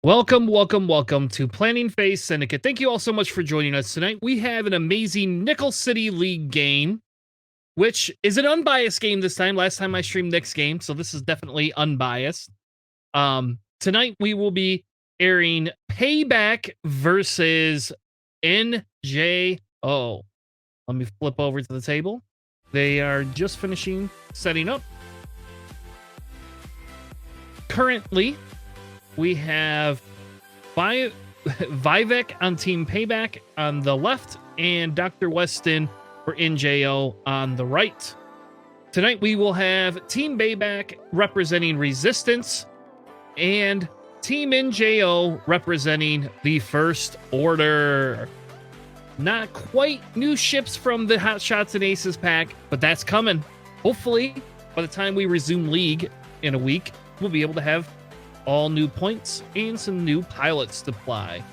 Welcome to Planning Phase Syndicate. Thank you all so much for joining us tonight. We have an amazing Nickel City League game, which is an unbiased game this time. Last time I streamed Nick's game, so this is definitely unbiased. Tonight we will be airing Payback versus NJO. Let me flip over to the table. They are just finishing setting up. Currently, we have Vivek on Team Payback on the left and Dr. Weston for NJO on the right. Tonight we will have Team Payback representing Resistance and Team NJO representing the First Order. Not quite new ships from the Hot Shots and Aces pack, but that's coming. Hopefully, by the time we resume League in a week, we'll be able to have all new points and some new pilots to fly.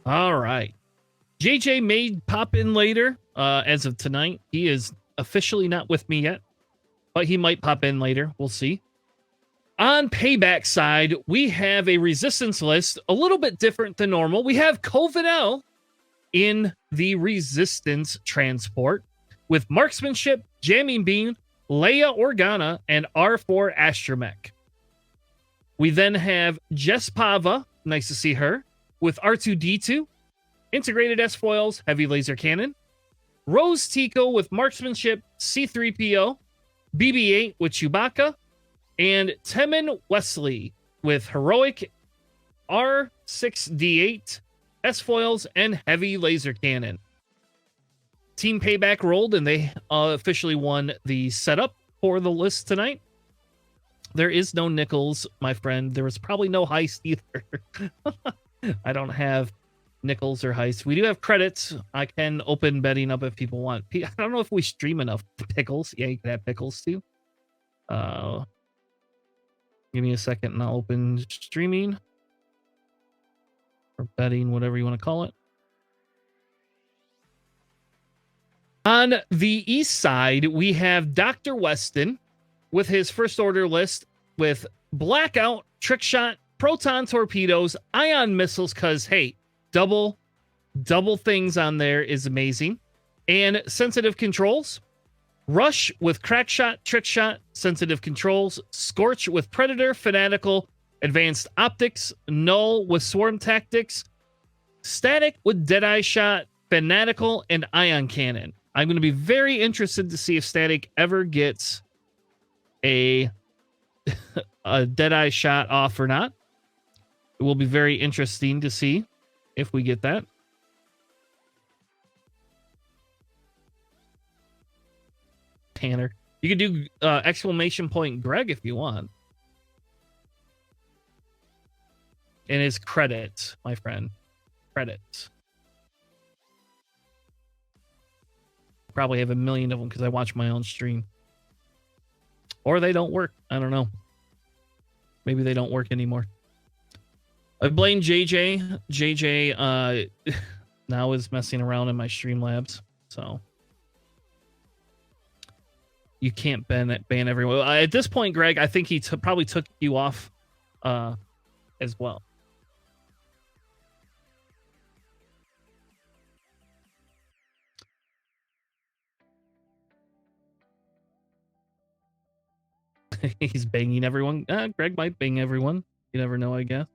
All right. JJ may pop in later. As of tonight, he is officially not with me yet, but he might pop in later. We'll see. On Payback side, we have a Resistance list, a little bit different than normal. We have Covenel in the Resistance transport with Marksmanship, Jamming Beam, Leia Organa, and R4 Astromech. We then have Jess Pava, nice to see her, with R2D2, Integrated S-Foils, Heavy Laser Cannon, Rose Tico with Marksmanship, C-3PO, BB-8 with Chewbacca, and Temin Wesley with Heroic R6D8, S-Foils, and Heavy Laser Cannon. Team Payback rolled, and they officially won the setup for the list tonight. There is no nickels, my friend. There was probably no heist either. I don't have nickels or heist. We do have credits. I can open betting up if people want. I don't know if we stream enough pickles. Yeah, you can have pickles too. Give me a second and I'll open streaming or betting, whatever you want to call it. On the east side, we have Dr. Weston with his First Order list with Blackout, Trick Shot, Proton Torpedoes, Ion Missiles, because, hey, double things on there is amazing. And Sensitive Controls. Rush with Crack Shot, Trick Shot, Sensitive Controls, Scorch with Predator, Fanatical, Advanced Optics, Null with Swarm Tactics, Static with Deadeye Shot, Fanatical, and Ion Cannon. I'm going to be very interested to see if Static ever gets a Deadeye Shot off or not. It will be very interesting to see if we get that. Tanner. You could do exclamation point Greg if you want. And his credits, my friend. Credits. Probably have a million of them because I watch my own stream. Or they don't work. I don't know. Maybe they don't work anymore. I blame JJ. JJ now is messing around in my Streamlabs. So you can't ban everyone. At this point, Greg, I think he probably took you off as well. He's banging everyone. Greg might bang everyone. You never know, I guess.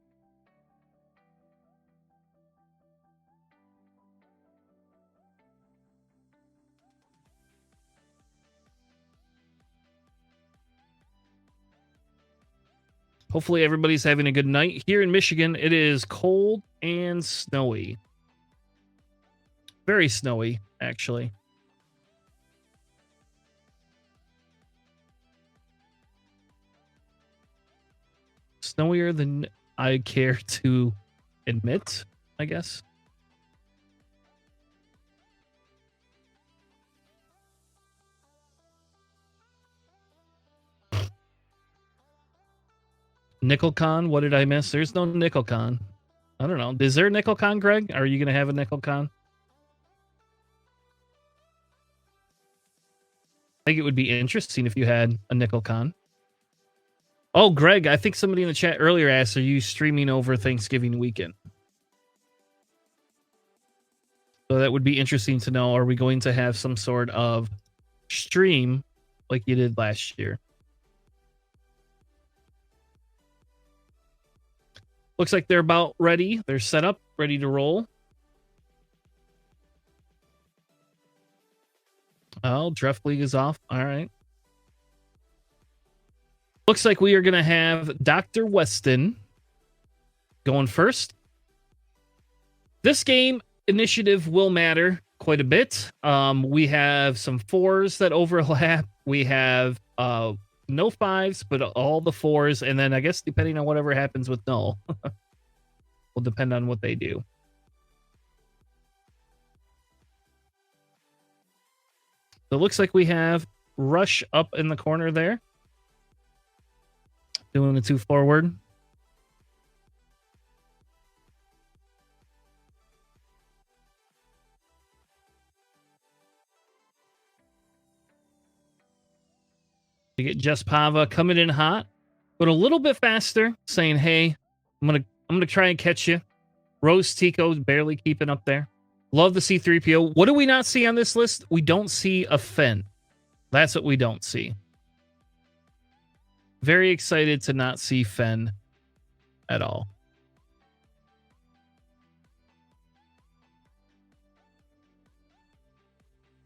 Hopefully everybody's having a good night. Here in Michigan, it is cold and snowy. Very snowy, actually. Snowier than I care to admit, I guess. NickelCon, what did I miss? There's no NickelCon. I don't know. Is there a nickel con, Greg? Are you going to have a nickel con? I think it would be interesting if you had a nickel con. Oh, Greg, I think somebody in the chat earlier asked, are you streaming over Thanksgiving weekend? So that would be interesting to know. Are we going to have some sort of stream like you did last year? Looks like they're about ready. They're set up, ready to roll. Oh, Draft League is off. All right. Looks like we are going to have Dr. Weston going first. This game, initiative will matter quite a bit. We have some 4s that overlap. We have no 5s, but all the 4s. And then I guess depending on whatever happens with null will depend on what they do. So it looks like we have Rush up in the corner there. Doing the 2 forward. You get Jess Pava coming in hot, but a little bit faster, saying, hey, I'm gonna try and catch you. Rose Tico barely keeping up there. Love the C3PO. What do we not see on this list? We don't see a Fen. That's what we don't see. Very excited to not see Fen at all.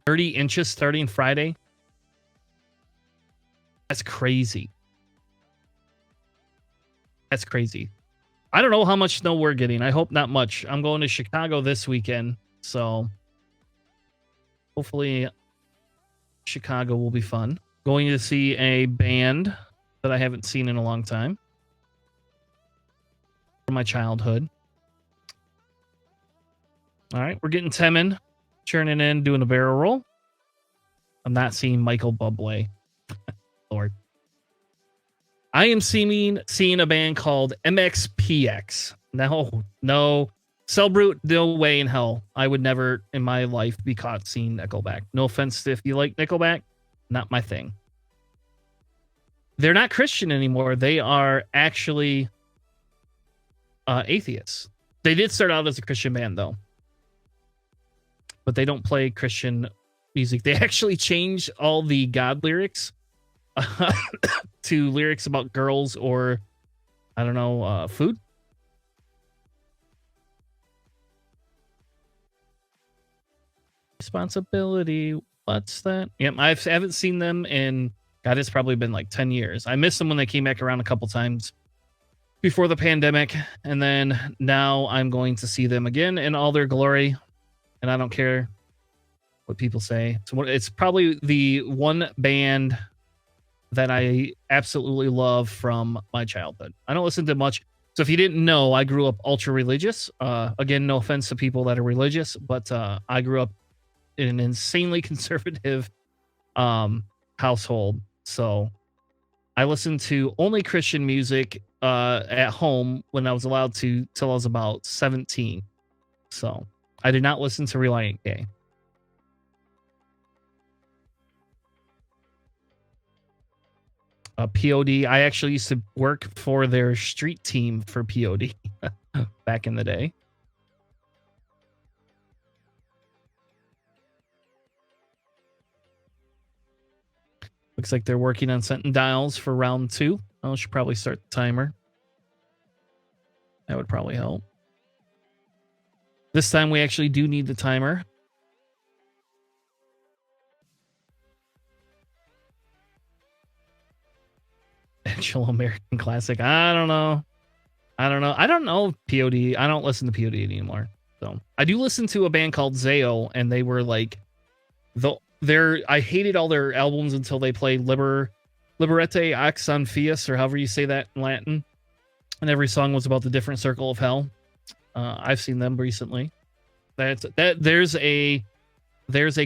$30 starting Friday. That's crazy. That's crazy. I don't know how much snow we're getting. I hope not much. I'm going to Chicago this weekend, so hopefully Chicago will be fun. Going to see a band that I haven't seen in a long time from my childhood. All right, we're getting Temin, churning in, doing a barrel roll. I'm not seeing Michael Bublé. Lord. I am seeing a band called MXPX. No. Cellbrute, no way in hell. I would never in my life be caught seeing Nickelback. No offense if you like Nickelback. Not my thing. They're not Christian anymore. They are actually atheists. They did start out as a Christian band, though. But they don't play Christian music. They actually changed all the God lyrics to lyrics about girls or, I don't know, food. Responsibility. What's that? Yep, I haven't seen them in, God, it's probably been like 10 years. I missed them when they came back around a couple times before the pandemic. And then now I'm going to see them again in all their glory. And I don't care what people say. So it's probably the one band that I absolutely love from my childhood. I don't listen to much. So if you didn't know, I grew up ultra religious. Again, no offense to people that are religious, but I grew up in an insanely conservative household. So I listened to only Christian music at home when I was allowed to till I was about 17. So I did not listen to Reliant K. POD. I actually used to work for their street team for POD back in the day. Looks like they're working on setting dials for round 2. I should probably start the timer. That would probably help. This time we actually do need the timer. Actual American classic. I don't know. I don't know POD. I don't listen to POD anymore. So I do listen to a band called Zao, and they were like I hated all their albums until they played Liberate Ax on Fias, or however you say that in Latin. And every song was about the different circle of hell. I've seen them recently. There's a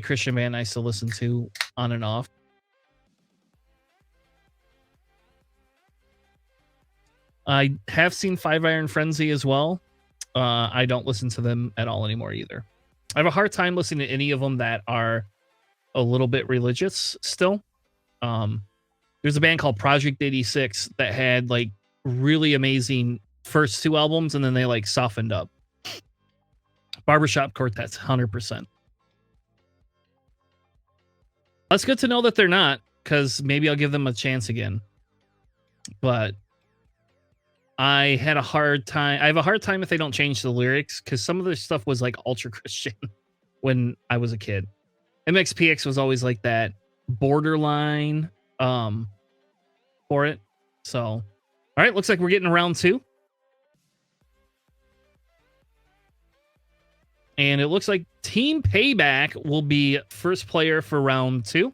Christian band I still listen to on and off. I have seen Five Iron Frenzy as well. I don't listen to them at all anymore either. I have a hard time listening to any of them that are a little bit religious still. There's a band called Project 86 that had like really amazing first two albums, and then they like softened up. Barbershop Quartet's 100%. That's good to know that they're not, because maybe I'll give them a chance again. But I had a hard time. I have a hard time if they don't change the lyrics, because some of their stuff was like ultra Christian when I was a kid. MXPX was always like that borderline for it. So, all right, looks like we're getting to round 2. And it looks like Team Payback will be first player for round 2.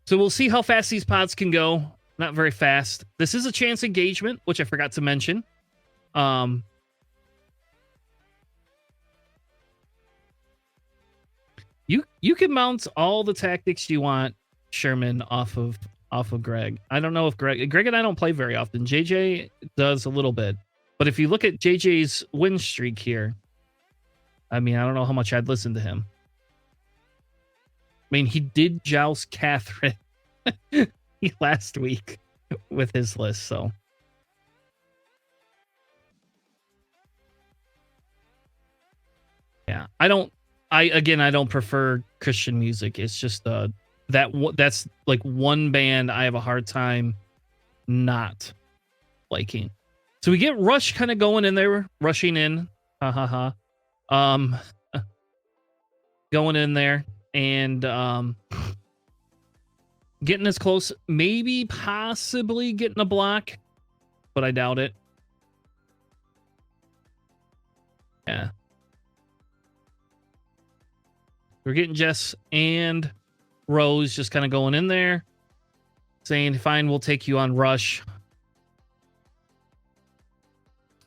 So we'll see how fast these pods can go. Not very fast. This is a chance engagement, which I forgot to mention. You can mount all the tactics you want, Sherman, off of Greg. I don't know if Greg and I don't play very often. JJ does a little bit. But if you look at JJ's win streak here, I mean, I don't know how much I'd listen to him. I mean, he did joust Catherine last week with his list, so. Yeah, I don't prefer Christian music. It's just that's like one band I have a hard time not liking. So we get Rush kind of going in there, rushing in. Ha ha ha. Going in there and getting as close, maybe possibly getting a block, but I doubt it. Yeah. We're getting Jess and Rose just kind of going in there, saying, fine, we'll take you on Rush.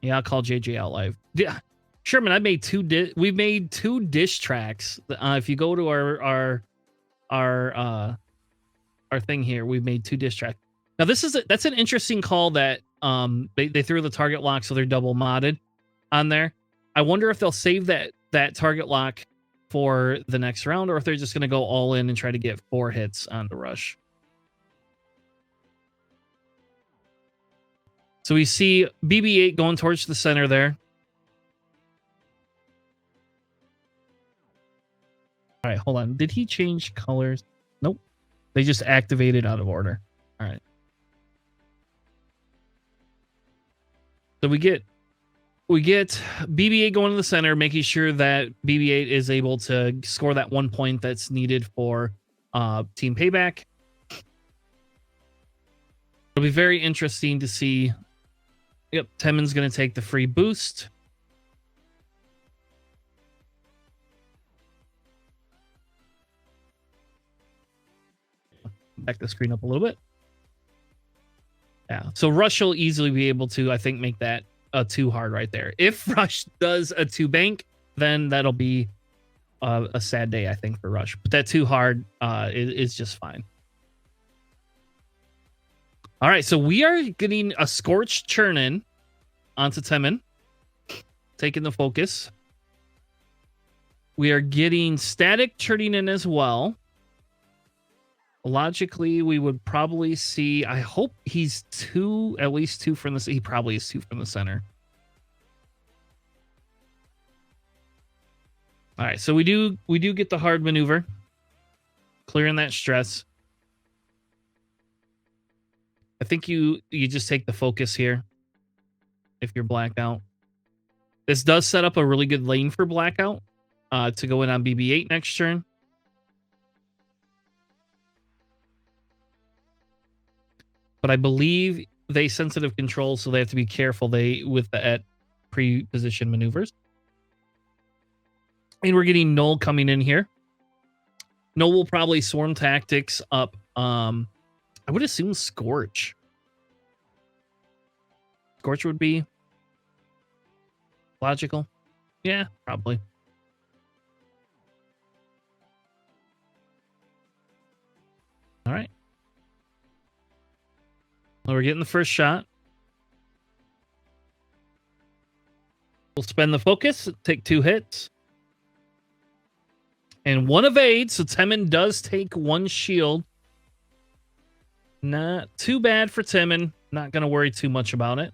Yeah, I'll call JJ out live. Yeah. Sherman, I made we've made 2 dish tracks. If you go to our thing here, we've made 2 dish tracks. Now that's an interesting call that they threw the target lock, so they're double modded on there. I wonder if they'll save that target lock for the next round, or if they're just going to go all in and try to get 4 hits on the Rush. So we see BB-8 going towards the center there. All right, hold on. Did he change colors? Nope. They just activated out of order. All right. So we get BB-8 going to the center, making sure that BB-8 is able to score that 1 point that's needed for Team Payback. It'll be very interesting to see. Yep, Temin's going to take the free boost. Back the screen up a little bit. Yeah, so Rush will easily be able to, I think, make that a 2 hard right there. If Rush does a 2 bank, then that'll be a sad day, I think, for Rush. But that 2 hard is just fine. All right, so we are getting a Scorched churn in onto Temin, taking the focus. We are getting Static churning in as well. Logically, we would probably see, I hope he's at least 2 from the, he probably is 2 from the center. All right, so we do get the hard maneuver, clearing that stress. I think you just take the focus here if you're blacked out. This does set up a really good lane for blackout to go in on BB-8 next turn. But I believe they sensitive control, so they have to be careful with the pre-position maneuvers. And we're getting Null coming in here. Null will probably swarm tactics up. I would assume Scorch. Scorch would be logical. Yeah, probably. All right. Well, we're getting the first shot. We'll spend the focus, take 2 hits. And 1 evade, so Temin does take 1 shield. Not too bad for Temin. Not going to worry too much about it.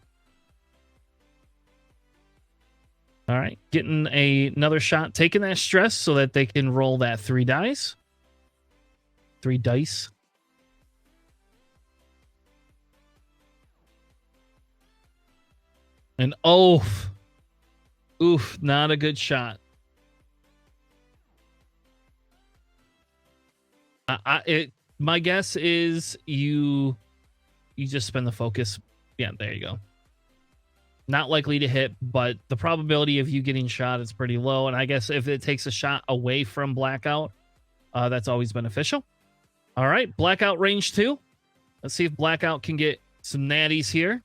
All right, getting another shot, taking that stress so that they can roll that 3 dice. 3 dice. And oof, not a good shot. My guess is you just spend the focus. Yeah, there you go. Not likely to hit, but the probability of you getting shot is pretty low. And I guess if it takes a shot away from Blackout, that's always beneficial. All right, Blackout range 2. Let's see if Blackout can get some natties here.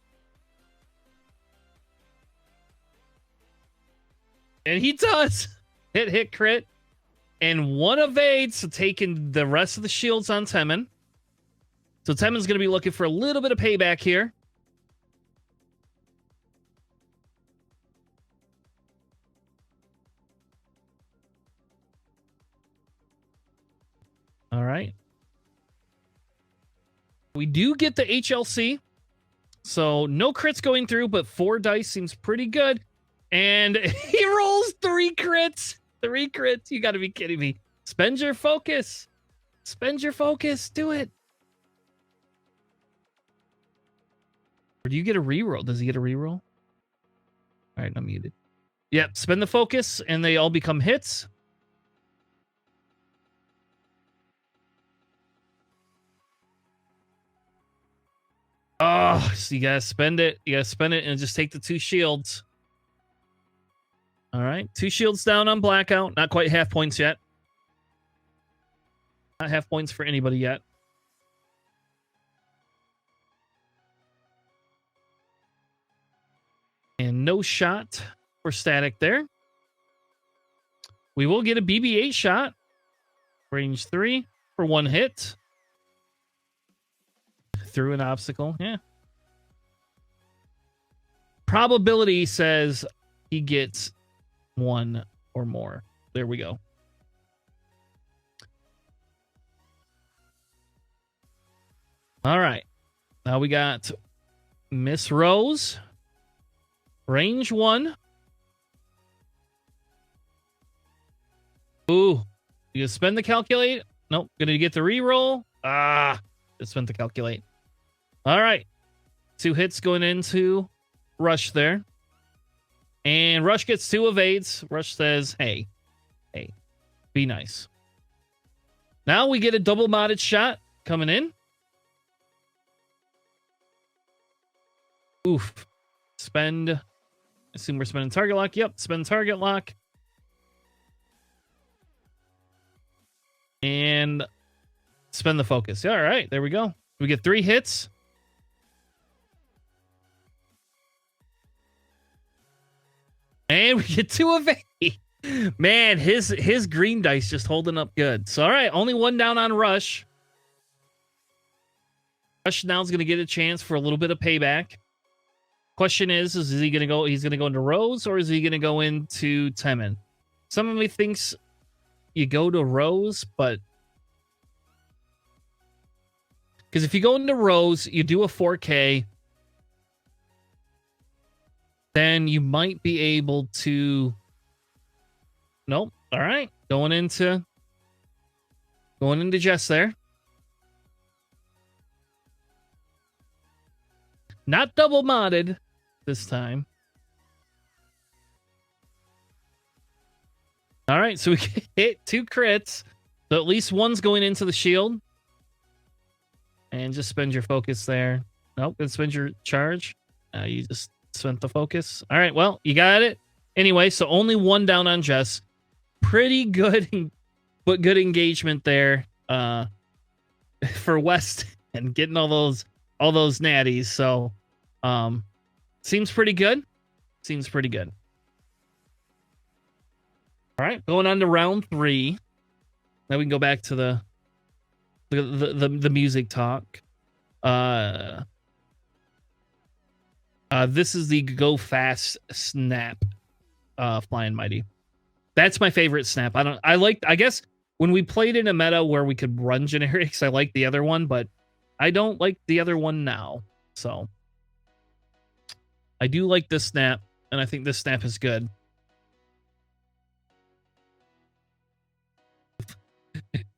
And he does. Hit, crit. And 1 evade, so taking the rest of the shields on Temin. So Temin's going to be looking for a little bit of payback here. All right. We do get the HLC. So no crits going through, but 4 dice seems pretty good. And he rolls 3 crits. 3 crits. You got to be kidding me. Spend your focus. Spend your focus. Do it. Or do you get a reroll? Does he get a reroll? All right, I'm muted. Yep, spend the focus, and they all become hits. Oh, so you gotta spend it. You gotta spend it and just take the 2 shields. All right, 2 shields down on Blackout. Not quite half points yet. Not half points for anybody yet. And no shot for Static there. We will get a BB-8 shot. Range 3 for 1 hit. Through an obstacle, yeah. Probability says he gets 1 or more. There we go. All right. Now we got Miss Rose. Range 1. Ooh. You spend the calculate? Nope. Gonna get the reroll. Just spent the calculate. All right. 2 hits going into Rush there. And Rush gets 2 evades. Rush says, hey, be nice. Now we get a double modded shot coming in. Oof. Spend. Assume we're spending target lock. Yep, spend target lock. And spend the focus. All right, there we go. We get 3 hits. And we get 2 evade. Man, his green dice just holding up good. So, all right, only 1 down on Rush. Rush now is going to get a chance for a little bit of payback. Question is he going to go? He's going to go into Rose, or is he going to go into Temin? Some of me thinks you go to Rose, but because if you go into Rose, you do a 4K, then you might be able to. Nope. All right, going into Jess there. Not double modded this time. All right, so we hit 2 crits. So at least 1's going into the shield. And just spend your focus there. Nope, and spend your charge. You just spent the focus. All right, well, you got it. Anyway, so only 1 down on Jess. Pretty good, but good engagement there for West and getting all those natties. So seems pretty good. Seems pretty good. All right, going on to round 3. Now we can go back to the music talk. This is the Go Fast Snap Flying Mighty. That's my favorite snap. I guess when we played in a meta where we could run generics, I like the other one, but I don't like the other one now. So I do like this snap, and I think this snap is good.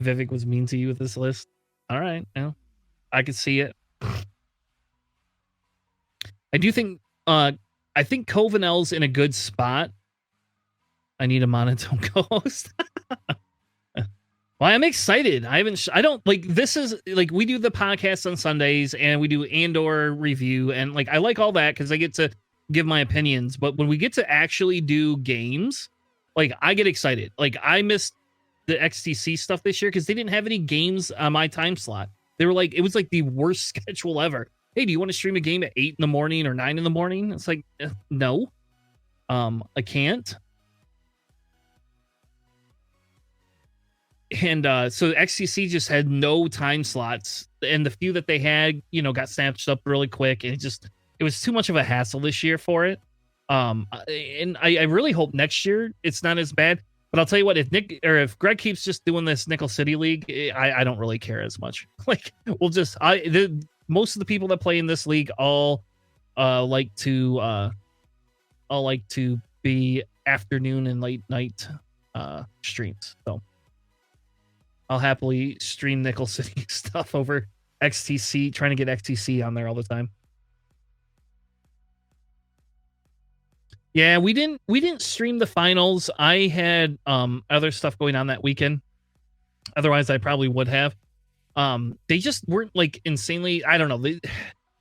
Vivek was mean to you with this list. All right, well, I could see it. I do think I think Covenel's in a good spot. I need a monotone co-host. Well, I'm excited. I don't like, this is like, we do the podcast on Sundays and we do Andor review, and like I like all that because I get to give my opinions. But when we get to actually do games, like I get excited. Like I missed the XTC stuff this year because they didn't have any games on my time slot. They were like, it was like the worst schedule ever. Hey, do you want to stream a game at 8 in the morning or 9 in the morning? It's like, no, I can't. And so XTC just had no time slots, and the few that they had, you know, got snatched up really quick, and it was too much of a hassle this year for it. And I really hope next year it's not as bad. But I'll tell you what, if Greg keeps just doing this Nickel City League, I don't really care as much. Like most of the people that play in this league all like to be afternoon and late night streams. So I'll happily stream Nickel City stuff over XTC, trying to get XTC on there all the time. Yeah, we didn't stream the finals. I had other stuff going on that weekend. Otherwise, I probably would have. They just weren't like insanely. I don't know.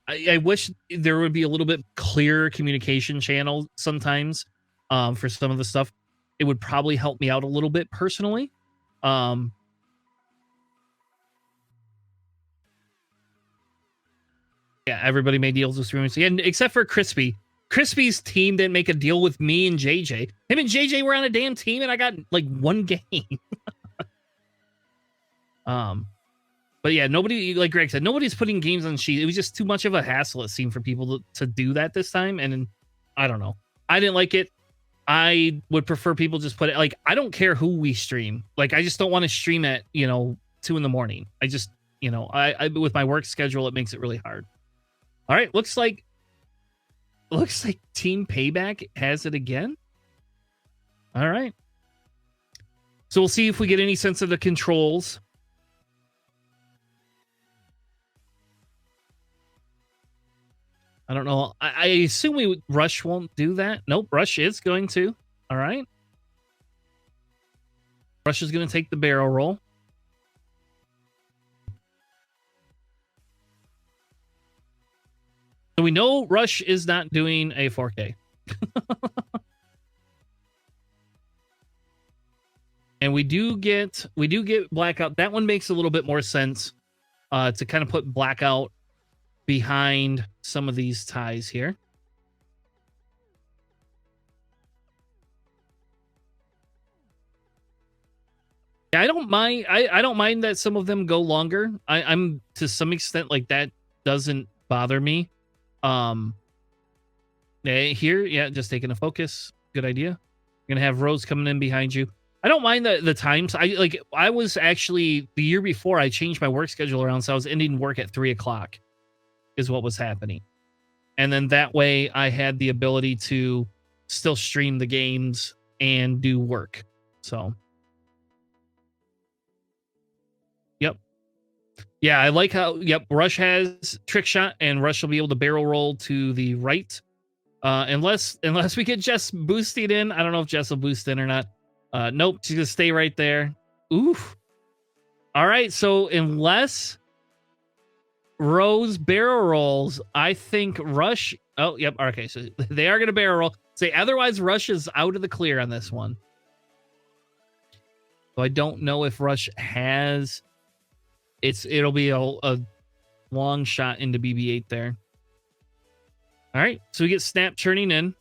I wish there would be a little bit clearer communication channel sometimes for some of the stuff. It would probably help me out a little bit personally. Yeah, everybody made deals with streamers, and except for Crispy. Crispy's team didn't make a deal with me and JJ. Him and JJ were on a damn team, and I got like one game. But yeah, nobody, like Greg said, nobody's putting games on sheet. It was just too much of a hassle, it seemed, for people to do that this time. And I don't know. I didn't like it. I would prefer people just put it, like, I don't care who we stream. Like, I just don't want to stream at, 2 in the morning. I just, I with my work schedule, it makes it really hard. All right, looks like Team Payback has it again. All right. So we'll see if we get any sense of the controls. I don't know. I assume Rush won't do that. Nope, Rush is going to. All right. Rush is going to take the barrel roll. So we know Rush is not doing a 4K. And we do get Blackout. That one makes a little bit more sense to kind of put Blackout behind some of these ties here. Yeah, I don't mind. I don't mind that some of them go longer. I'm to some extent, like, that doesn't bother me. Here, yeah, just taking a focus. Good idea. You're gonna have Rose coming in behind you. I don't mind the times. I was actually, the year before, I changed my work schedule around, so I was ending work at 3:00 is what was happening. And then that way I had the ability to still stream the games and do work. So yep. Yeah, I like how, Rush has trick shot, and Rush will be able to barrel roll to the right. Unless we get Jess boosted in. I don't know if Jess will boost in or not. Nope, she's gonna stay right there. Oof. All right, so unless Rose barrel rolls, I think Rush. Oh, yep. Okay, so they are gonna barrel roll. Say otherwise, Rush is out of the clear on this one. So I don't know if Rush has. It'll be a long shot into BB-8 there. All right, so we get Snap churning in,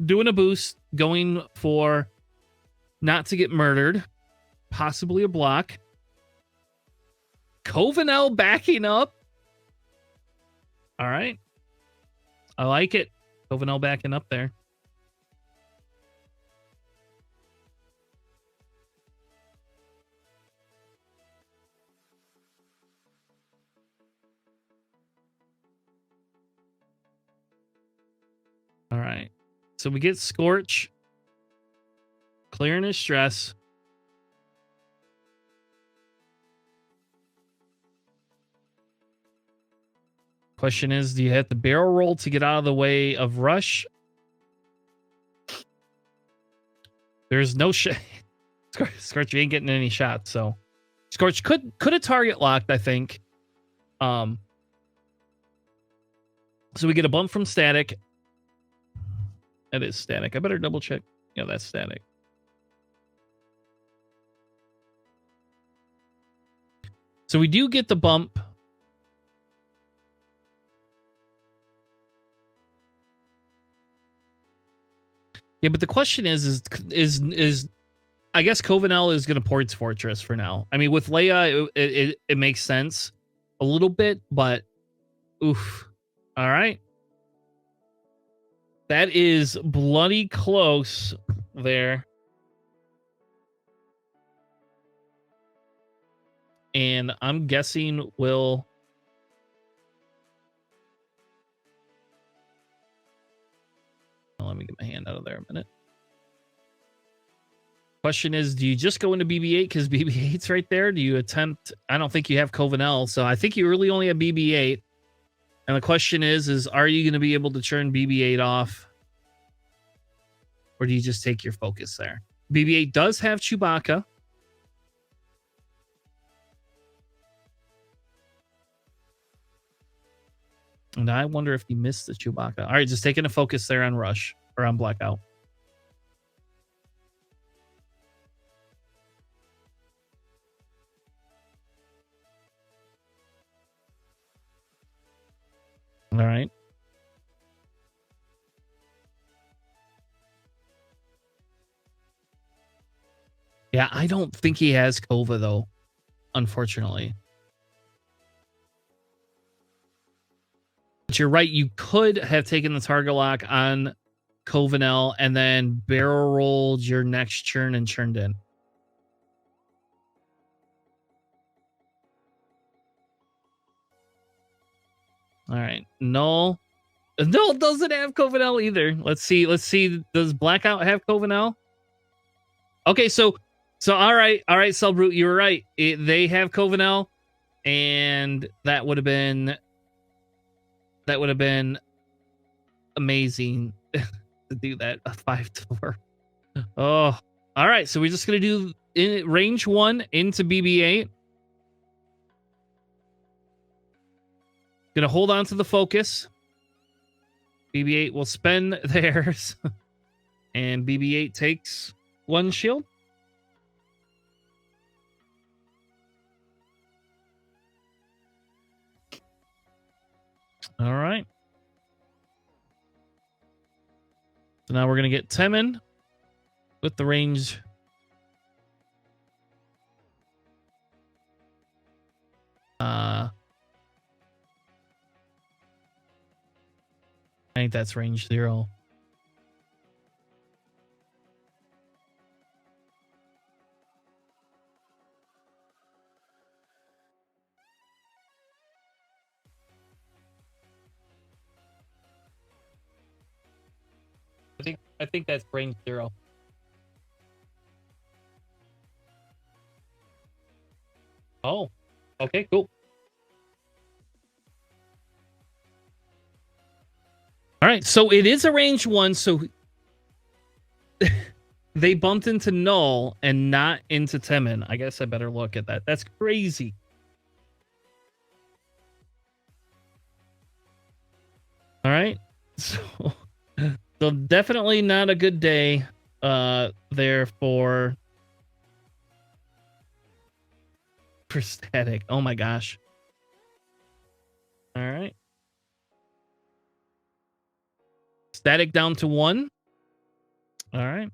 doing a boost, going for not to get murdered, possibly a block. Covenel backing up. All right, I like it. Covenel backing up there. So we get Scorch. Clearing his stress. Question is, do you have to barrel roll to get out of the way of Rush? There's no shot. Scorch, you ain't getting any shots, so Scorch could have target locked, I think. So we get a bump from Static. That is Static. I better double check. Yeah, that's Static. So we do get the bump. Yeah, but the question is I guess Covenel is going to Port's Fortress for now. I mean, with Leia, it makes sense a little bit, but oof. All right. That is bloody close there. And I'm guessing we'll... Let me get my hand out of there a minute. Question is, do you just go into BB-8 because BB-8's right there? Do you attempt... I don't think you have Covenel, so I think you really only have BB-8. And the question is are you going to be able to turn BB-8 off? Or do you just take your focus there? BB-8 does have Chewbacca. And I wonder if he missed the Chewbacca. All right, just taking a focus there on Rush or on Blackout. All right. Yeah, I don't think he has Kova, though, unfortunately. But you're right. You could have taken the target lock on Covenel and then barrel rolled your next churn and churned in. All right. Null doesn't have Covenel either. Let's see. Does Blackout have Covenel? Okay, so all right, Cellbrute, you were right. They have Covenel, and that would have been amazing to do that. A 5-4. Oh, all right. So we're just gonna do in range 1 into BB-8. Gonna hold on to the focus. BB-8 will spend theirs, and BB-8 takes 1 shield. All right. So now we're going to get Temin with the range. I think that's range 0. I think that's range 0. Oh, okay, cool. All right, so it is a range 1, so they bumped into Null and not into Temin. I guess I better look at that. That's crazy. All right, so definitely not a good day there for Static. Oh my gosh. All right. Static down to 1. All right.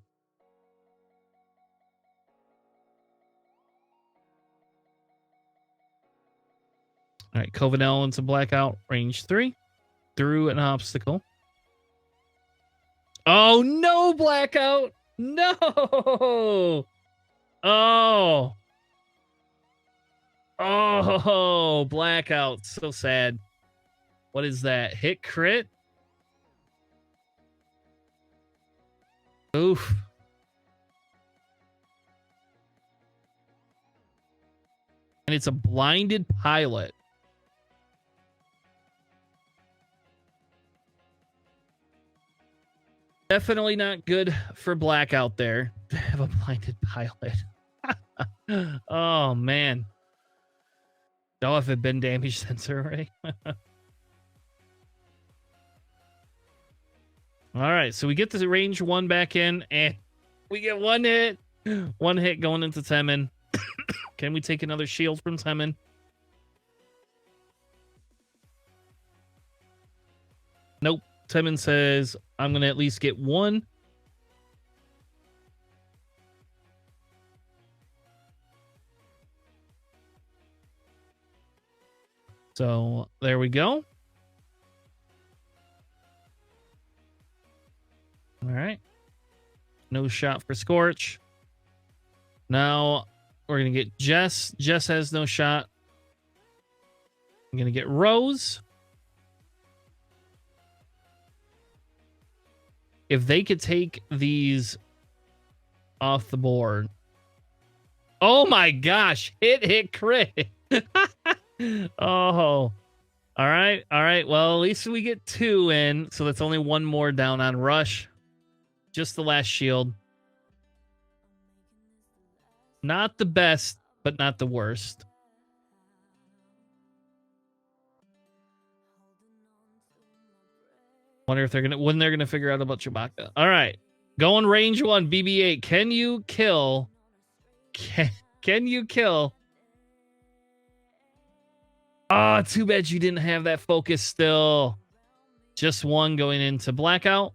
All right, Covenel into Blackout, range 3. Through an obstacle. Oh, no, Blackout! No! Oh! Oh, Blackout. So sad. What is that? Hit crit? Oof. And it's a blinded pilot. Definitely not good for Blackout there to have a blinded pilot. Oh, man. Oh, if it had been damage sensor already. All right, so we get the range 1 back in, and we get 1 hit. 1 hit going into Temin. Can we take another shield from Temin? Nope. Temin says, I'm going to at least get 1. So there we go. All right. No shot for Scorch. Now we're going to get Jess. Jess has no shot. I'm going to get Rose. If they could take these off the board. Oh my gosh. Hit, crit. Oh. All right. All right. Well, at least we get 2 in. So that's only 1 more down on Rush. Just the last shield. Not the best, but not the worst. Wonder if they're when they're gonna figure out about Chewbacca. All right, going range 1, BB-8. Can you kill? Can you kill? Ah, too bad you didn't have that focus still. Just 1 going into Blackout.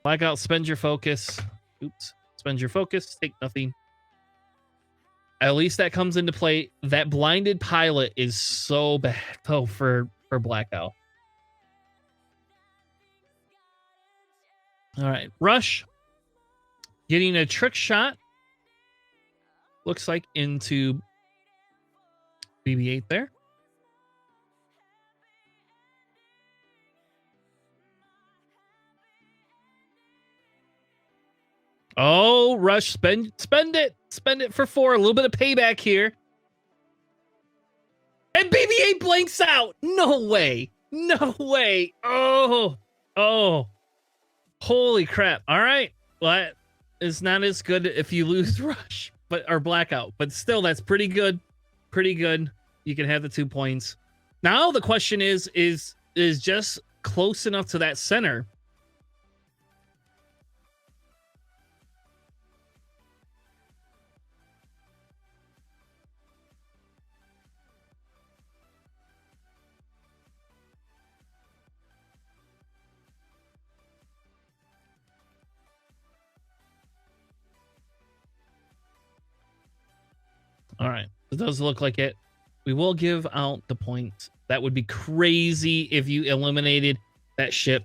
Blackout, spend your focus. Oops. Spend your focus. Take nothing. At least that comes into play. That blinded pilot is so bad, though, for Blackout. All right. Rush. Getting a trick shot. Looks like into BB-8 there. Oh, Rush, spend it for 4. A little bit of payback here. And BB-8 blanks out. No way. Oh. Holy crap. All right. Well, that is not as good if you lose Rush, or Blackout, but still, that's pretty good. You can have the 2 points. Now the question is just close enough to that center. All right. It does look like it. We will give out the points. That would be crazy if you eliminated that ship.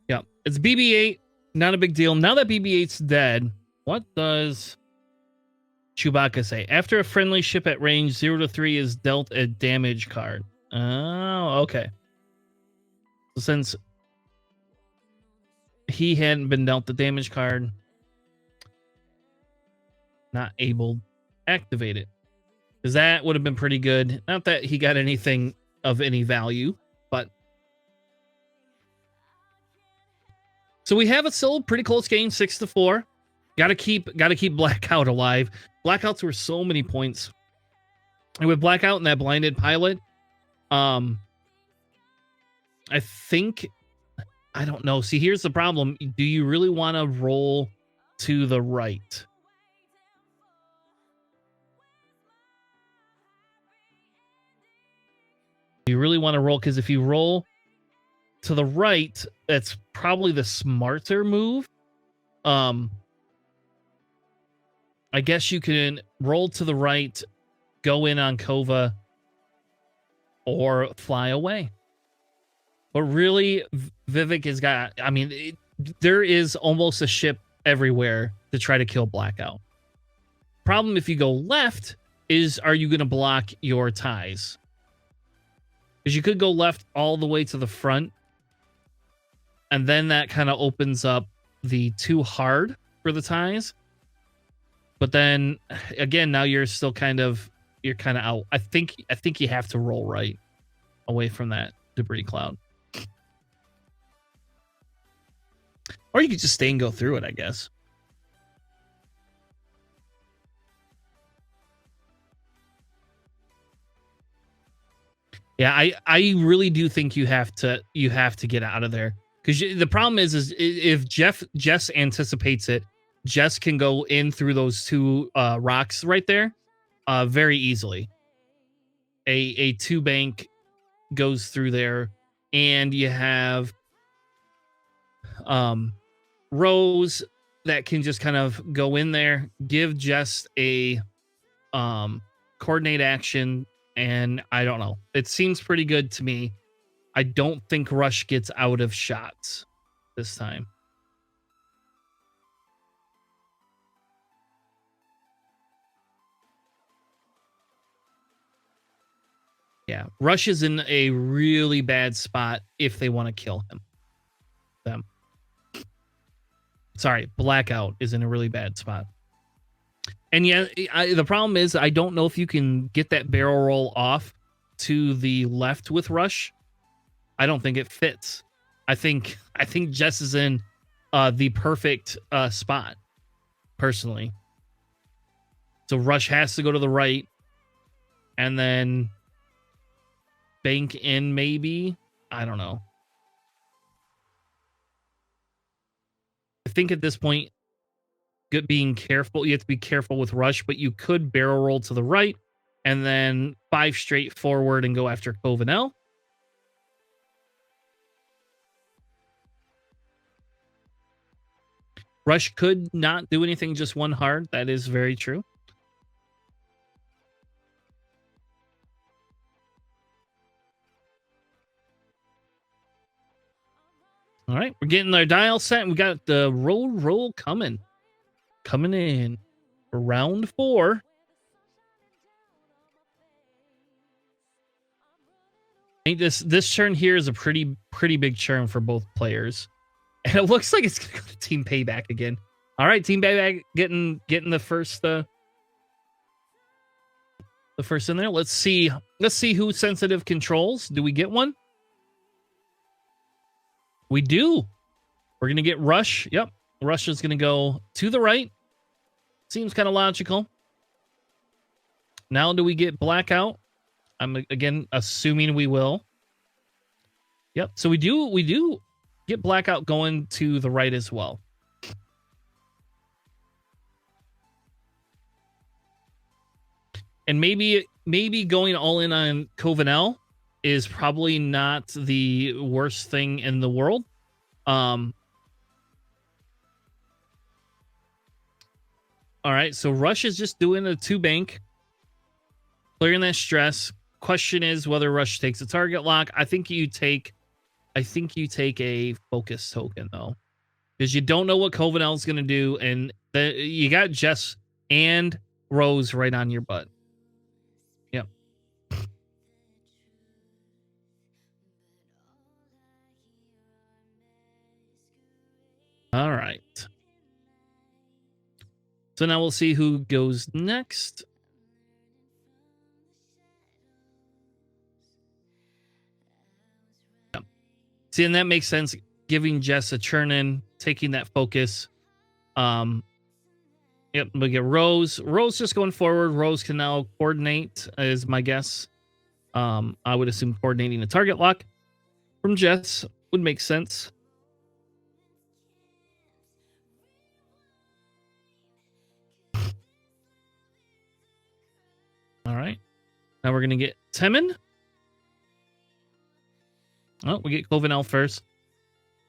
Yeah. It's BB-8. Not a big deal. Now that BB-8's dead, what does Chewbacca say? After a friendly ship at range 0 to 3 is dealt a damage card. Oh, okay. So since he hadn't been dealt the damage card, not able to activate it, because that would have been pretty good. Not that he got anything of any value, but so we have a still pretty close game, 6-4. Gotta keep Blackout alive. Blackouts were so many points, and with Blackout and that blinded pilot, I think, I don't know. See, here's the problem. Do you really want to roll to the right? You really want to roll, because if you roll to the right, that's probably the smarter move. I guess you can roll to the right, go in on Kova, or fly away. But really, Vivek has got, I mean, there is almost a ship everywhere to try to kill Blackout. Problem if you go left is, are you going to block your ties? Because you could go left all the way to the front, and then that kind of opens up the too hard for the ties. But then again, now you're still kind of out. I think you have to roll right away from that debris cloud. Or you could just stay and go through it, I guess. Yeah, I really do think you have to get out of there, because the problem is if Jess anticipates it, Jess can go in through those two rocks right there very easily. A two bank goes through there, and you have Rose that can just kind of go in there, give Jess a coordinate action, and I don't know. It seems pretty good to me. I don't think Rush gets out of shots this time. Yeah, Rush is in a really bad spot if they want to kill them. Sorry, Blackout is in a really bad spot. And yeah, the problem is I don't know if you can get that barrel roll off to the left with Rush. I don't think it fits. I think Jess is in the perfect spot, personally. So Rush has to go to the right, and then bank in, maybe. I don't know. I think at this point, being careful, you have to be careful with Rush, but you could barrel roll to the right and then 5 straight forward and go after Covenel. Rush could not do anything, just one hard. That is very true. All right, we're getting our dial set. We got the roll coming in for round 4. I think this turn here is a pretty big turn for both players, and it looks like it's gonna go to Team Payback again. All right, Team Payback getting the first in there. Let's see who sensitive controls. Do we get one? We do. We're gonna get Rush. Yep, Rush is gonna go to the right. Seems kind of logical. Now, do we get Blackout? I'm again assuming we will. Yep. So we do get Blackout going to the right as well. And maybe going all in on Covenel is probably not the worst thing in the world. All right, so Rush is just doing a 2 bank, clearing that stress. Question is whether Rush takes a target lock. I think you take a focus token, though, because you don't know what Covenel's going to do, and you got Jess and Rose right on your butt. Yep. All right. So now we'll see who goes next. Yep. See, and that makes sense. Giving Jess a churn in, taking that focus. Yep, we get Rose. Rose just going forward. Rose can now coordinate, is my guess. I would assume coordinating a target lock from Jess would make sense. All right. Now we're going to get Temin. Oh, we get Covenel first.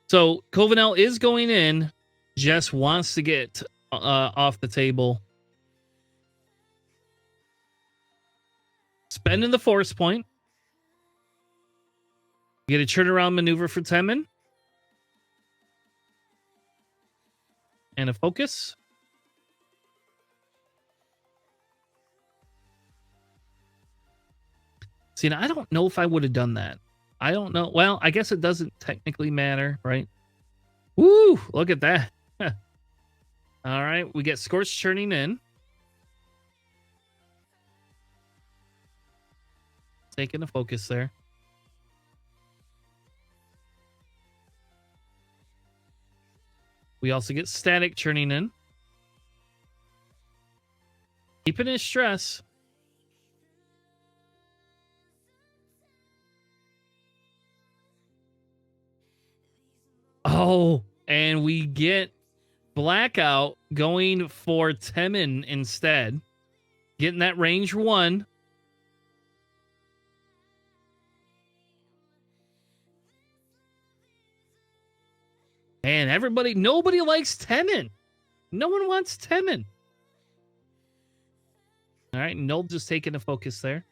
So Covenel is going in. Jess wants to get off the table. Spending the force point. Get a turnaround maneuver for Temin. And a focus. See, now, I don't know if I would have done that. I don't know. Well, I guess it doesn't technically matter, right? Woo! Look at that. All right, we get Scorch turning in. Taking the focus there. We also get Static churning in. Keeping his stress. Oh, and we get Blackout going for Temin instead. Getting that range 1. And nobody likes Temin. No one wants Temin. All right, Null just taking the focus there.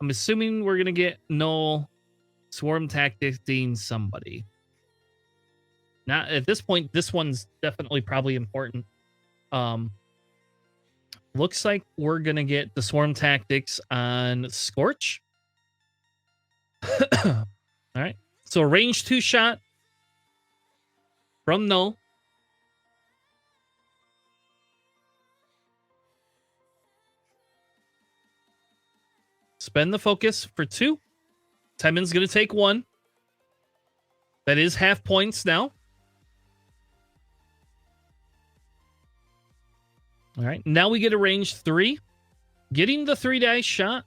I'm assuming we're going to get Null swarm tacticing somebody. Now, at this point, this one's definitely probably important. Looks like we're going to get the swarm tactics on Scorch. All right, so range 2 shot from Null. Spend the focus for 2. Temin's going to take 1. That is half points now. All right, now we get a range 3. Getting the 3 dice shot.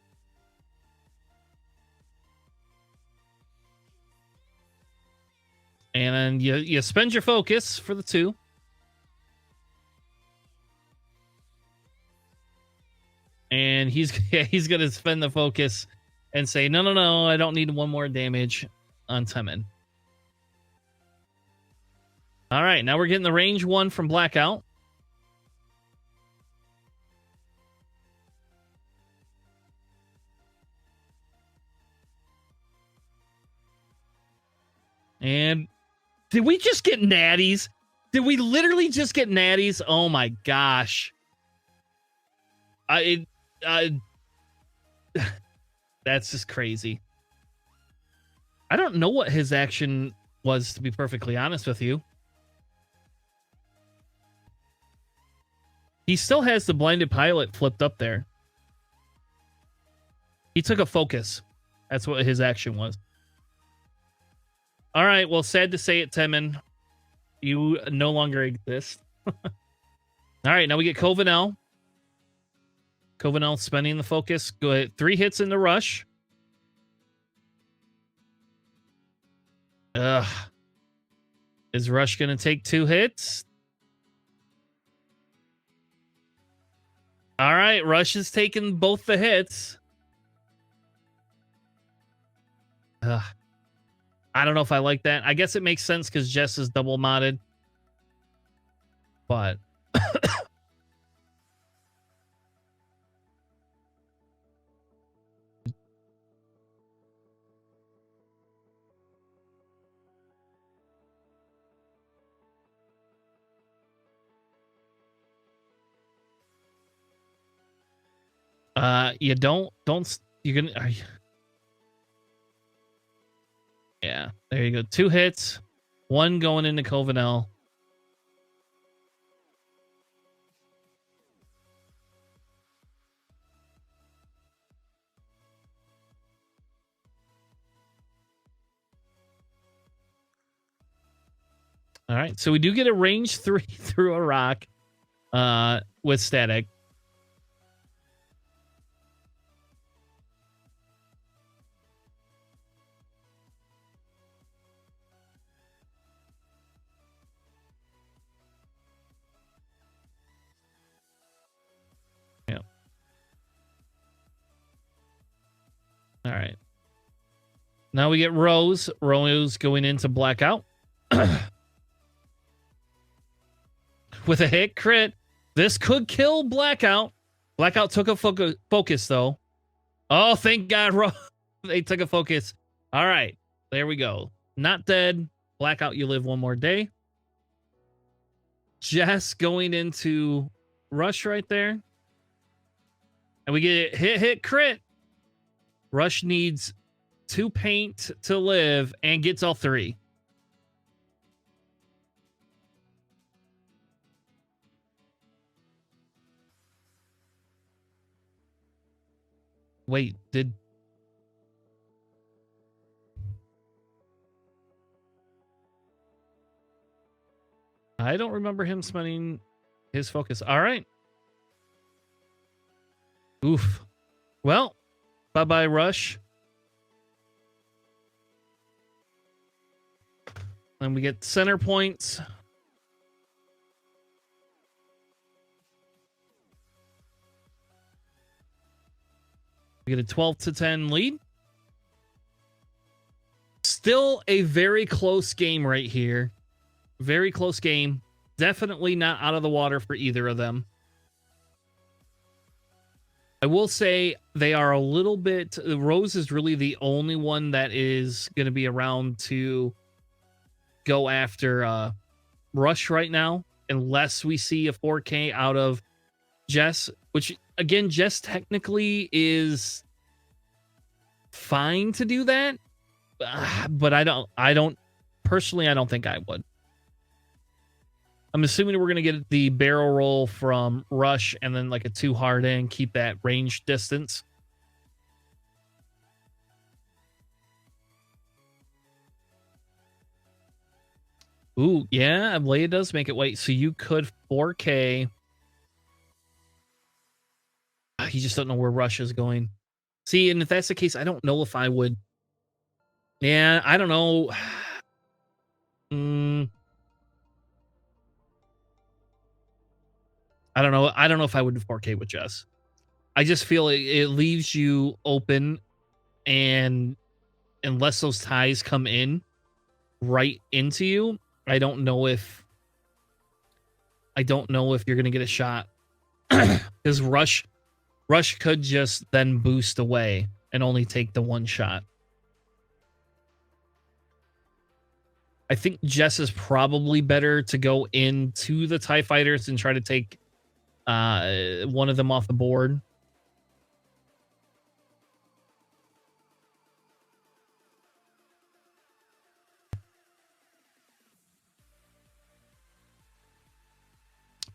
And then you spend your focus for the 2. And he's going to spend the focus and say, no, I don't need 1 more damage on Temin. All right, now we're getting the range 1 from Blackout. And did we just get natties? Did we literally just get natties? Oh my gosh. That's just crazy. I don't know what his action was, to be perfectly honest with you. He still has the blinded pilot flipped up there. He took a focus. That's what his action was. All right, well, sad to say it, Temin. You no longer exist. All right, now we get Covenel. Covenel spending the focus. Go ahead. 3 hits in the rush. Ugh. Is Rush going to take 2 hits? All right, Rush is taking both the hits. Ugh. I don't know if I like that. I guess it makes sense because Jess is double modded. But you don't you're gonna yeah, there you go. 2 hits, 1 going into Covenel. All right, so we do get a range 3 through a rock with static. Yeah. All right. Now we get Rose. Rose going into Blackout. With a hit crit. This could kill Blackout. Blackout took a focus, though. Oh, thank God, Rose. They took a focus. All right. There we go. Not dead. Blackout, you live 1 more day. Jess going into Rush right there. And we get hit, crit. Rush needs 2 paint to live and gets all 3. Wait, did... I don't remember him spending his focus. All right. Oof. Well, bye-bye, Rush. And we get center points. We get a 12-10 lead. Still a very close game right here. Very close game. Definitely not out of the water for either of them. I will say they are a little bit... Rose is really the only one that is going to be around to go after Rush right now, unless we see a 4K out of Jess, which, again, Jess technically is fine to do that, but I don't personally, I don't think I would. I'm assuming we're going to get the barrel roll from Rush and then like a 2 hard in, keep that range distance. Ooh, yeah, Leia does make it wait. So you could 4K. You just don't know where Rush is going. See, and if that's the case, I don't know if I would. Yeah, I don't know. I don't know. I don't know if I would do 4K with Jess. I just feel it leaves you open, and unless those ties come in right into you, I don't know if you're going to get a shot, because Rush could just then boost away and only take the 1 shot. I think Jess is probably better to go into the TIE fighters and try to take one of them off the board.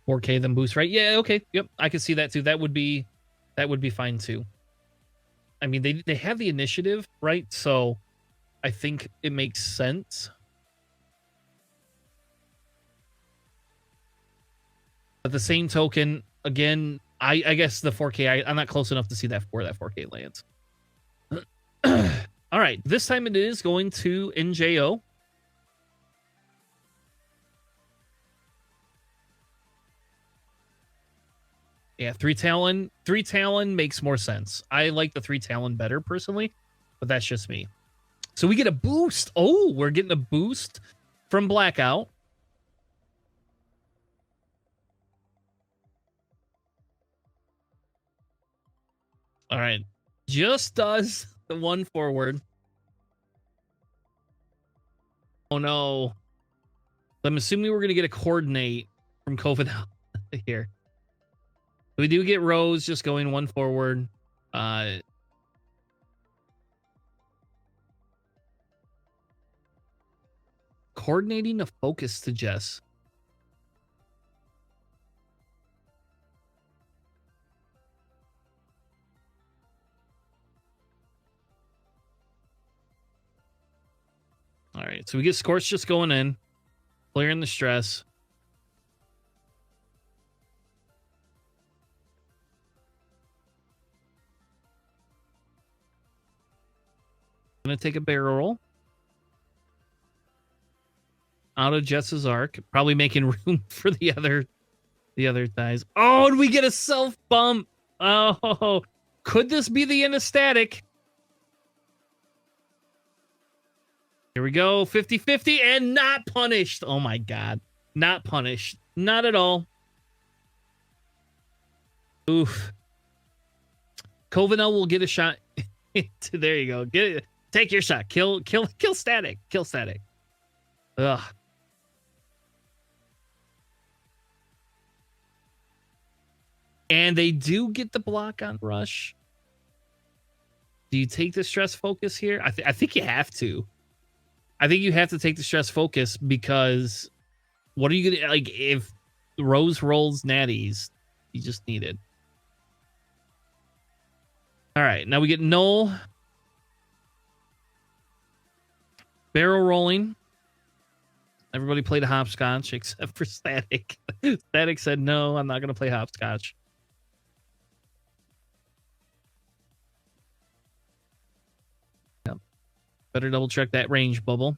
$4K then boost, right? Yeah, okay. Yep, I can see that too. That would be fine too. I mean, they have the initiative, right? So I think it makes sense. At the same token, again, I guess the 4K, I'm not close enough to see where that 4K lands. All right, this time it is going to NJO. Yeah, 3 Talon. 3 Talon makes more sense. I like the 3 Talon better personally, but that's just me. So we get a boost. Oh, we're getting a boost from Blackout. All right. Just does the 1 forward. Oh, no. I'm assuming we're going to get a coordinate from COVID here. We do get Rose just going 1 forward. Coordinating a focus to Jess. All right, so we get Scorch just going in, clearing the stress. Gonna take a barrel roll out of Jess's arc, probably making room for the other ties. Oh, and we get a self bump. Oh, could this be the end of static? Here we go, 50-50 and not punished. Oh my god, not punished, not at all. Oof. Covenel will get a shot. There you go. Get it. Take your shot. Kill static. Kill static. Ugh. And they do get the block on Rush. Do you take the stress focus here? I think you have to. I think you have to take the stress focus because what are you gonna like if Rose rolls natties? You just need it. All right, now we get null. Barrel rolling. Everybody played a hopscotch except for Static. Static said, no, I'm not going to play hopscotch. Yep. Better double check that range bubble.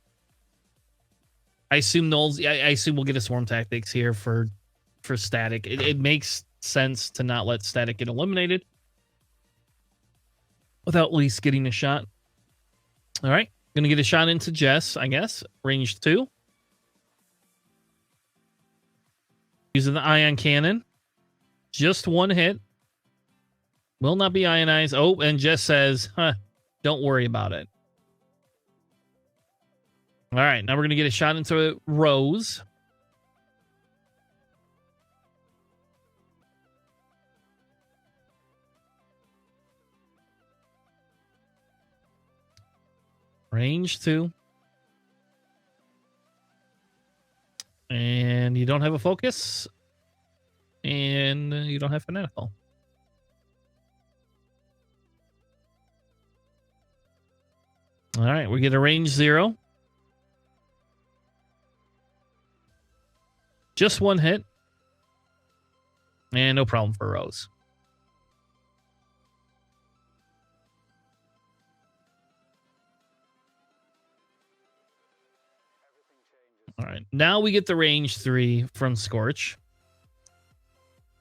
I assume Knowles, I assume we'll get a swarm tactics here for Static. It makes sense to not let Static get eliminated without at least getting a shot. All right. Going to get a shot into Jess, I guess. Range 2. Using the ion cannon. Just one hit. Will not be ionized. Oh, and Jess says, don't worry about it. All right, now we're going to get a shot into Rose. Range 2. And you don't have a focus. And you don't have fanatical. All right, we get a range 0. Just one hit. And no problem for Rose. All right, now we get the range 3 from Scorch.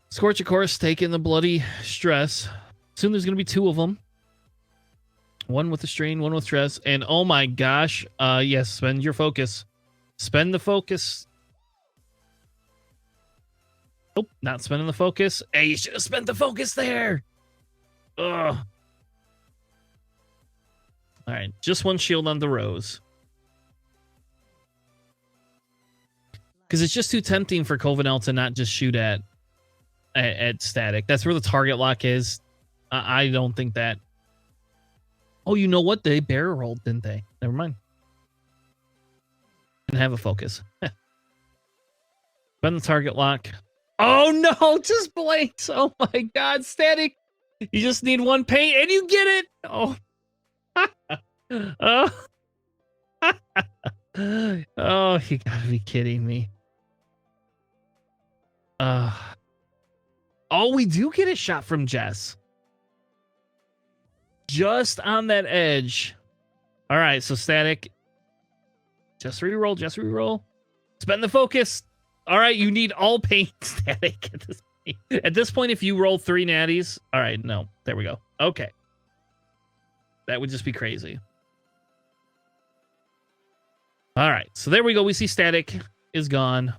Scorch, of course, taking the bloody stress. Soon there's going to be 2 of them. One with the strain, one with stress. And oh my gosh, yes, spend your focus. Spend the focus. Nope, not spending the focus. Hey, you should have spent the focus there. Ugh. All right, just one shield on the Rose. Because it's just too tempting for Covenel to not just shoot at Static. That's where the target lock is. I don't think that. Oh, you know what? They barrel rolled, didn't they? Never mind. Didn't have a focus. Spend the target lock. Oh no, just blanks. Oh my god, Static. You just need one paint and you get it. Oh. Oh, you gotta be kidding me. Oh, we do get a shot from Jess. Just on that edge. All right, so Static. Just reroll, just reroll. Spend the focus. All right, you need all paint, Static. At this point, if you roll 3 natties. All right, no. There we go. Okay. That would just be crazy. All right, so there we go. We see Static is gone.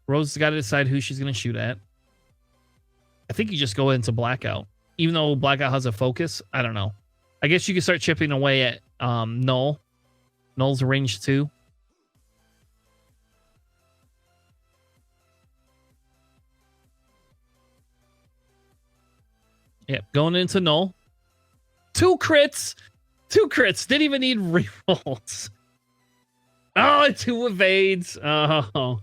Rose has got to decide who she's going to shoot at. I think you just go into Blackout. Even though Blackout has a focus, I don't know. I guess you can start chipping away at Null. Null's range 2. Yep, going into Null. 2 crits! 2 crits. Didn't even need rerolls. Oh, 2 evades. Oh.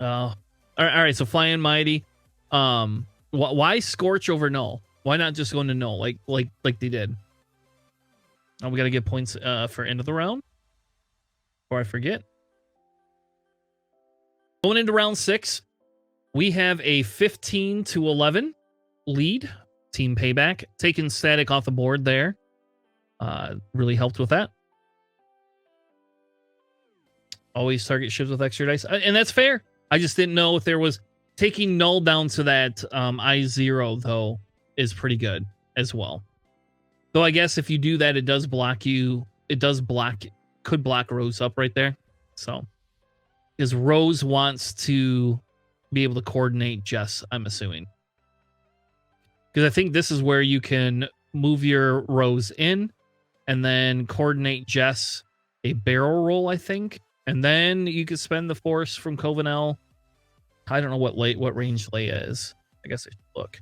All right, so Flying Mighty. Why Scorch over Null? Why not just go into Null like they did? Oh, we got to get points for end of the round. Before I forget. Going into round 6, we have a 15-11 lead. Team Payback. Taking Static off the board there. Really helped with that. Always target ships with extra dice. And that's fair. I just didn't know if there was... Taking Null down to that I0, though, is pretty good as well. Though I guess if you do that, it does block you. It does block... Could block Rose up right there. So... Because Rose wants to be able to coordinate Jess, I'm assuming. Because I think this is where you can move your Rose in and then coordinate Jess a barrel roll, I think. And then you can spend the force from Covenel. I don't know what range Leia is. I guess I should look.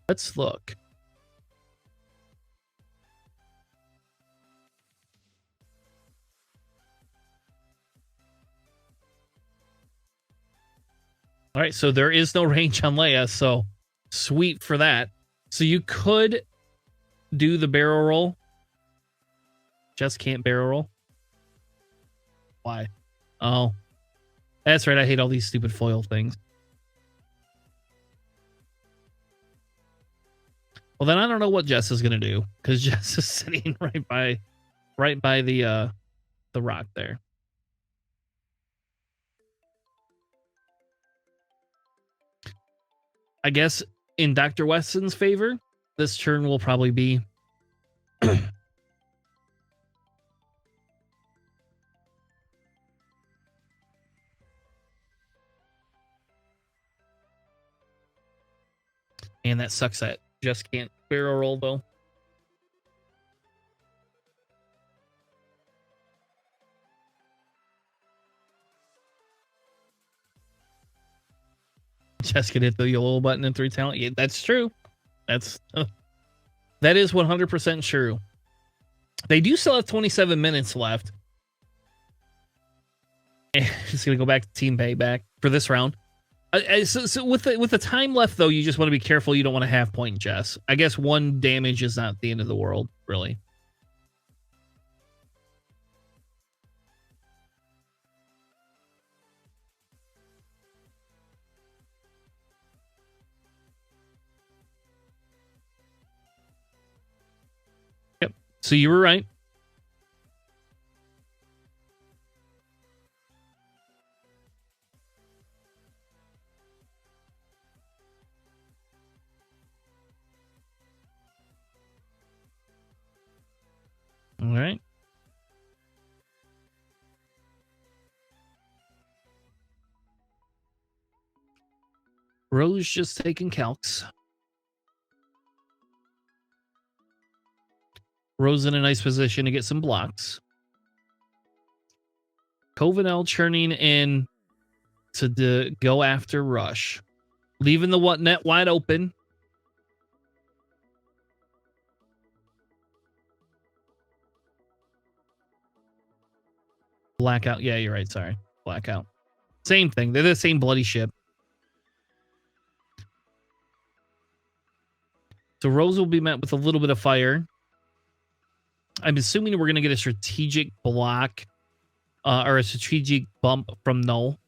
Let's look. All right, so there is no range on Leia, so sweet for that. So you could do the barrel roll. Just can't barrel roll. Why? Oh, that's right. I hate all these stupid foil things. Well, then I don't know what Jess is gonna do because Jess is sitting right by the rock there. I guess in Dr. Weston's favor, this turn will probably be and that sucks that just can't barrel roll though. Just can hit the yellow button in 3 talent. Yeah, that's true. That is 100% true. They do still have 27 minutes left. And just gonna go back to Team Payback for this round. So with the time left though, you just want to be careful. You don't want to half point Jess. I guess 1 damage is not the end of the world, really. Yep. So you were right. All right. Rose just taking calcs. Rose in a nice position to get some blocks. Covenel churning in to go after Rush. Leaving the net wide open. Blackout. Yeah, you're right. Sorry. Blackout. Same thing. They're the same bloody ship. So Rose will be met with a little bit of fire. I'm assuming we're going to get a strategic block or a strategic bump from Null.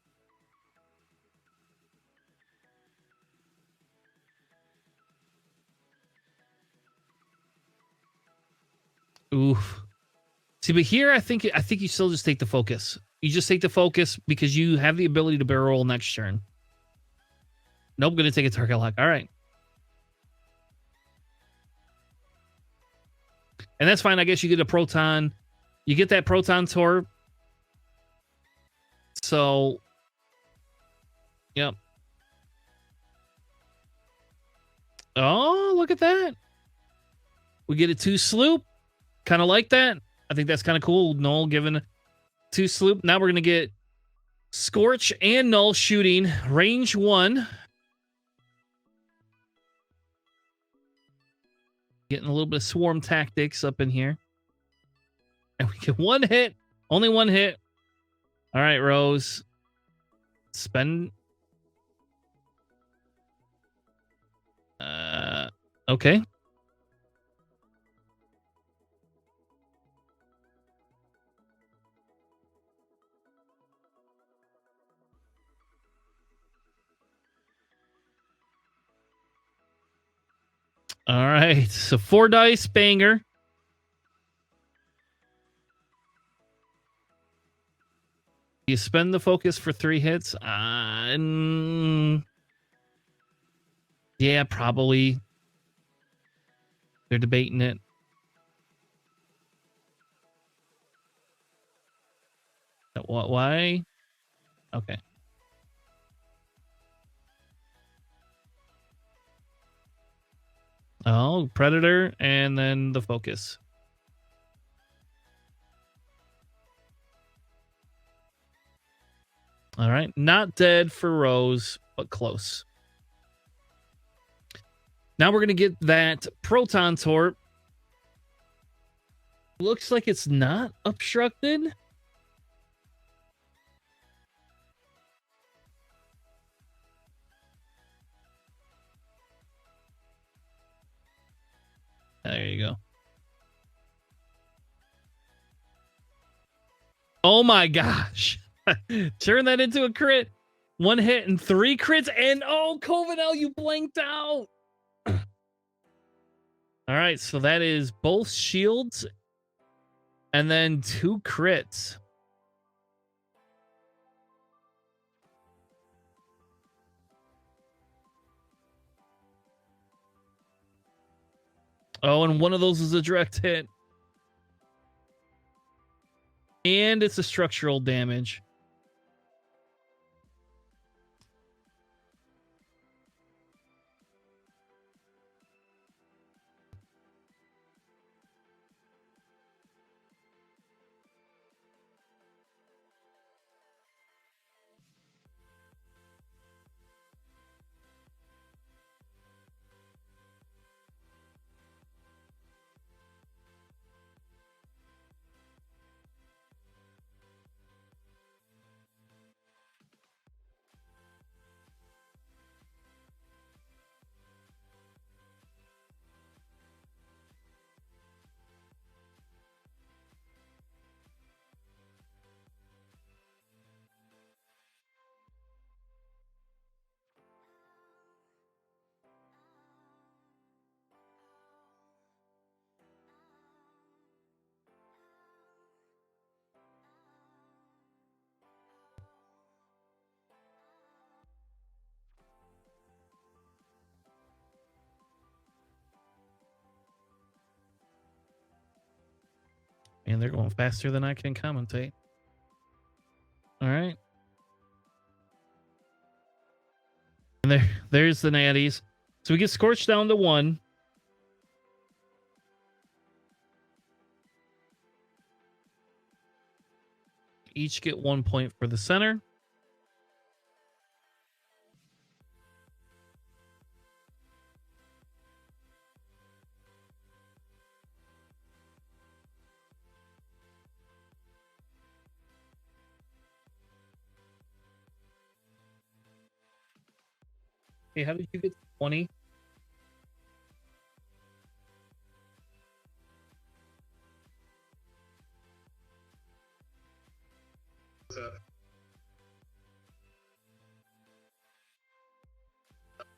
Oof. See, but here I think you still just take the focus. You just take the focus because you have the ability to barrel roll next turn. Nope, going to take a target lock. All right. And that's fine. I guess you get a proton. You get that proton torp. So, yep. Oh, look at that. We get a 2 sloop. Kind of like that. I think that's kind of cool. Null given 2 sloop. Now we're going to get Scorch and Null shooting. Range 1. Getting a little bit of swarm tactics up in here. And we get 1 hit. Only 1 hit. All right, Rose. Spend. Okay. All right. So 4 dice, banger. You spend the focus for 3 hits. Yeah, probably. They're debating it. What? Why? Okay. Oh, Predator and then the focus. All right. Not dead for Rose, but close. Now we're going to get that Proton Torp. Looks like it's not obstructed. There you go. Oh my gosh. Turn that into a crit. 1 hit and 3 crits. And oh, Covenel, you blanked out. All right. So that is both shields and then 2 crits. Oh, and one of those is a direct hit. And it's a structural damage. And they're going faster than I can commentate. All right. And there's the natties. So we get Scorched down to 1. Each get 1 point for the center. Hey, how did you get 20?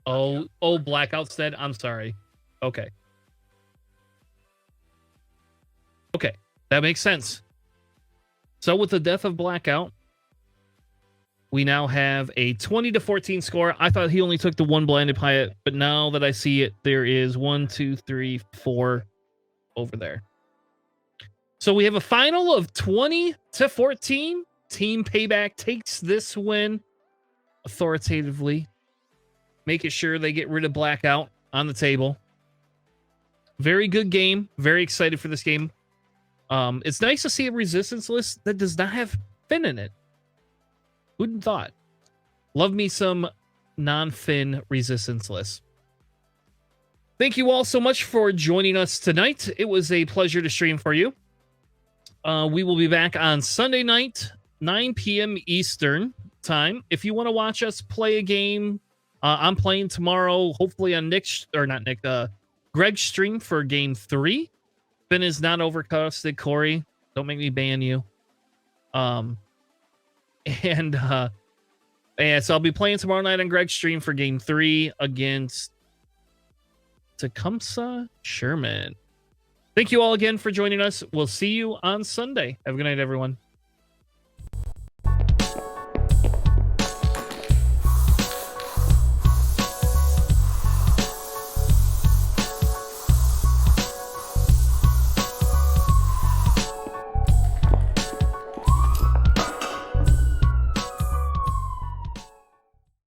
Oh, Blackout's dead. I'm sorry. Okay. Okay, that makes sense. So with the death of Blackout, we now have a 20-14 score. I thought he only took the 1 blinded pilot, but now that I see it, there is 1, 2, 3, 4 over there. So we have a final of 20-14. Team Payback takes this win authoritatively, making sure they get rid of Blackout on the table. Very good game. Very excited for this game. It's nice to see a resistance list that does not have Finn in it. Who'd have thought? Love me some non-Finn resistance lists. Thank you all so much for joining us tonight. It was a pleasure to stream for you. We will be back on Sunday night, 9 p.m. Eastern time. If you want to watch us play a game, I'm playing tomorrow, hopefully on Greg's stream for game 3. Finn is not overcosted, Corey. Don't make me ban you. So I'll be playing tomorrow night on Greg's stream for game 3 against Tecumseh Sherman. Thank you all again for joining us. We'll see you on Sunday. Have a good night, everyone.